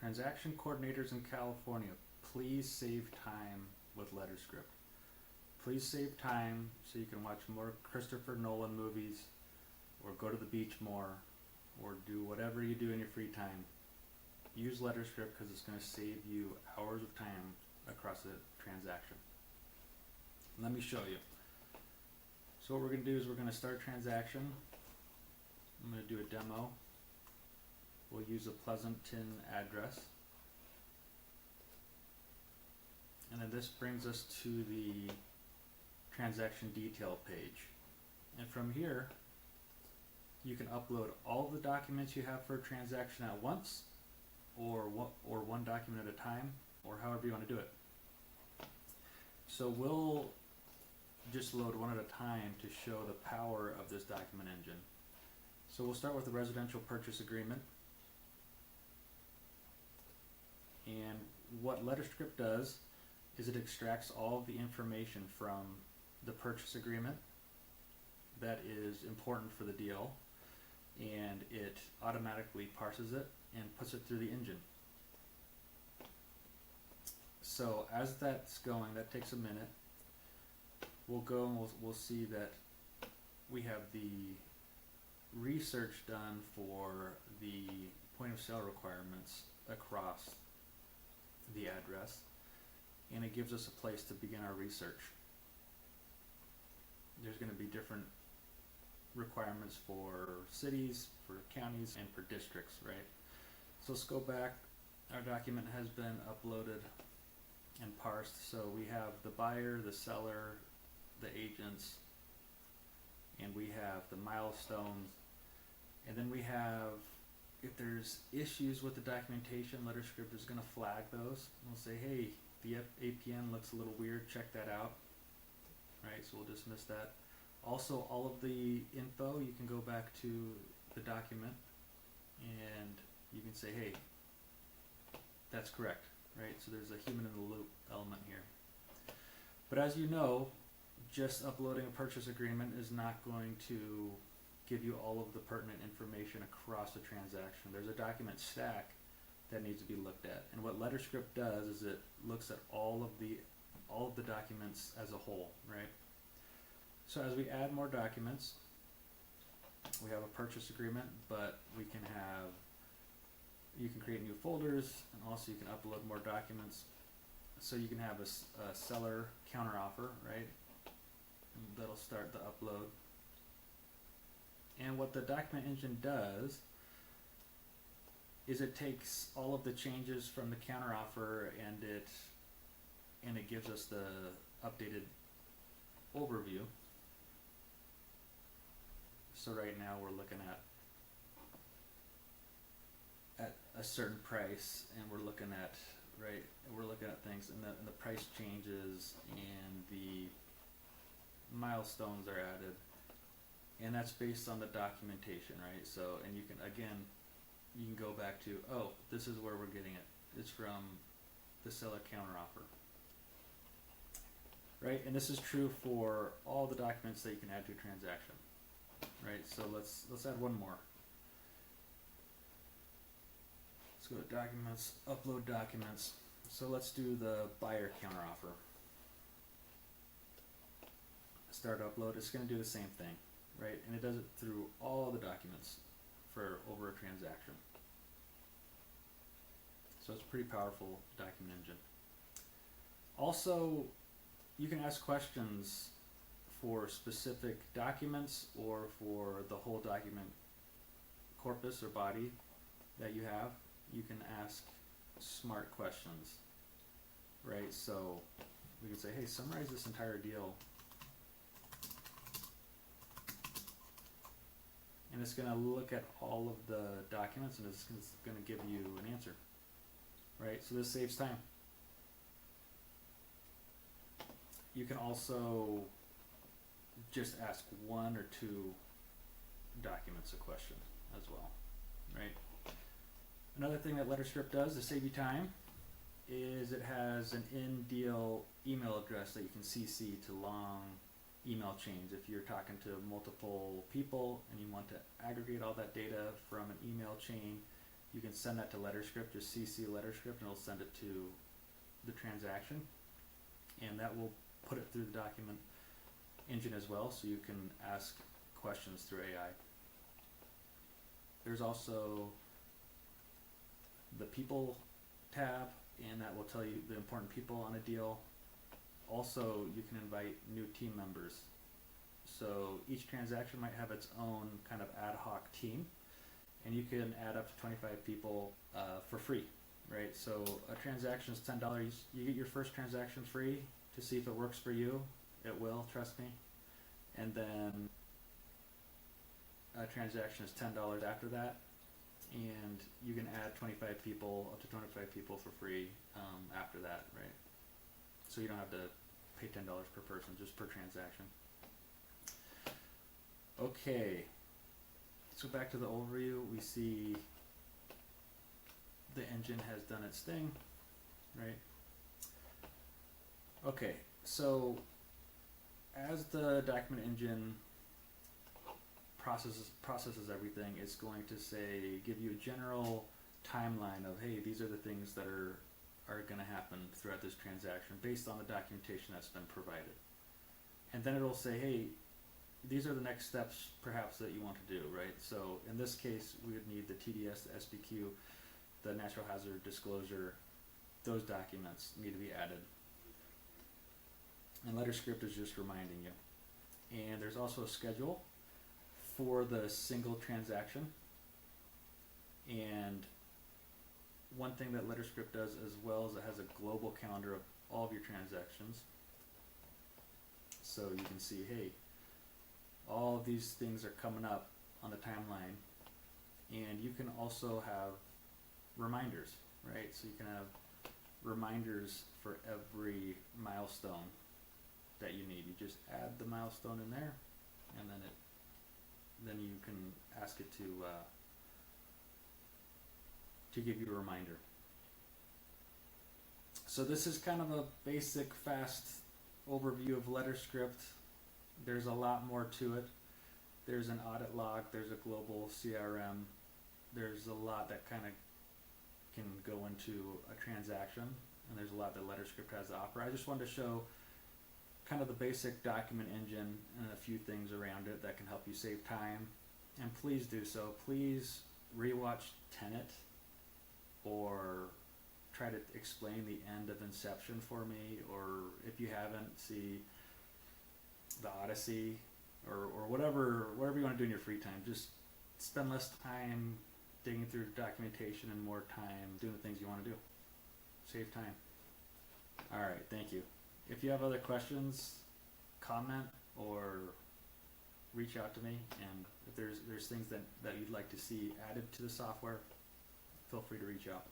Transaction coordinators in California, please save time with Letterscript. Please save time so you can watch more Christopher Nolan movies, or go to the beach more, or do whatever you do in your free time. Use Letterscript because it's going to save you hours of time across a transaction. Let me show you. So what we're going to do is we're going to start transaction. I'm going to do a demo. We'll use a Pleasanton address. And then this brings us to the transaction detail page. And from here, you can upload all the documents you have for a transaction at once, or one document at a time, or however you want to do it. So we'll just load one at a time to show the power of this document engine. So we'll start with the residential purchase agreement. And what Letterscript does is it extracts all of the information from the purchase agreement that is important for the deal, and it automatically parses it and puts it through the engine. So as that's going, that takes a minute. We'll go and we'll see that we have the research done for the point of sale requirements across the address, and it gives us a place to begin our research. There's going to be different requirements for cities, for counties, and for districts, right? So let's go back. Our document has been uploaded and parsed. So we have the buyer, the seller, the agents, and we have the milestones. And then we have, if there's issues with the documentation, Letterscript is going to flag those. We'll say, hey, the APN looks a little weird, check that out. Right, so we'll dismiss that. Also, all of the info, you can go back to the document and you can say, hey, that's correct, right? So there's a human in the loop element here. But as you know, just uploading a purchase agreement is not going to give you all of the pertinent information across a transaction. There's a document stack that needs to be looked at. And what Letterscript does is it looks at all of the documents as a whole, right? So as we add more documents, we have a purchase agreement, but you can create new folders, and also you can upload more documents. So you can have a seller counteroffer, right? And that'll start the upload. And what the document engine does is it takes all of the changes from the counteroffer and it gives us the updated overview. So right now we're looking at a certain price, and we're looking at things, and the price changes and the milestones are added, and that's based on the documentation, right? So, and you can go back to, oh, this is where we're getting it. It's from the seller counteroffer, right? And this is true for all the documents that you can add to a transaction, right? So let's add one more. Let's go to documents, upload documents. So let's do the buyer counteroffer. Start upload. It's going to do the same thing, right? And it does it through all the documents for over a transaction. So it's a pretty powerful document engine. Also, you can ask questions for specific documents or for the whole document corpus or body that you have. You can ask smart questions, right? So we can say, hey, summarize this entire deal. And it's going to look at all of the documents and it's going to give you an answer, right? So this saves time. You can also just ask one or two documents a question as well, right? Another thing that Letterscript does to save you time is it has an in-deal email address that you can CC to long email chains. If you're talking to multiple people and you want to aggregate all that data from an email chain, you can send that to Letterscript, just CC Letterscript, and it'll send it to the transaction, and that will put it through the document engine as well, so you can ask questions through AI. There's also the people tab, and that will tell you the important people on a deal. Also, you can invite new team members. So each transaction might have its own kind of ad hoc team, and you can add up to 25 people for free, right? So a transaction is $10. You get your first transaction free to see if it works for you. It will, trust me. And then a transaction is $10 after that, and you can add 25 people, up to 25 people for free after that, right? So you don't have to pay $10 per person, just per transaction. Okay, so back to the overview. We see the engine has done its thing, right? Okay, so as the document engine processes everything, it's going to say, give you a general timeline of, hey, these are the things that are going to happen throughout this transaction based on the documentation that's been provided. And then it'll say, hey, these are the next steps perhaps that you want to do, right? So in this case, we would need the TDS, the SBQ, the natural hazard disclosure. Those documents need to be added. And Letterscript is just reminding you. And there's also a schedule for the single transaction. And one thing that Letterscript does as well is it has a global calendar of all of your transactions. So you can see, hey, all of these things are coming up on the timeline. And you can also have reminders, right? So you can have reminders for every milestone that you need. You just add the milestone in there, and then you can ask it to give you a reminder. So this is kind of a basic, fast overview of Letterscript. There's a lot more to it. There's an audit log, there's a global CRM, there's a lot that kind of can go into a transaction, and there's a lot that Letterscript has to offer. I just wanted to show kind of the basic document engine and a few things around it that can help you save time. And please do so. Please rewatch Tenet, or try to explain the end of Inception for me, or if you haven't, see the Odyssey, or whatever you want to do in your free time. Just spend less time digging through documentation and more time doing the things you want to do. Save time. All right, thank you. If you have other questions, comment or reach out to me, and if there's things that you'd like to see added to the software, feel free to reach out.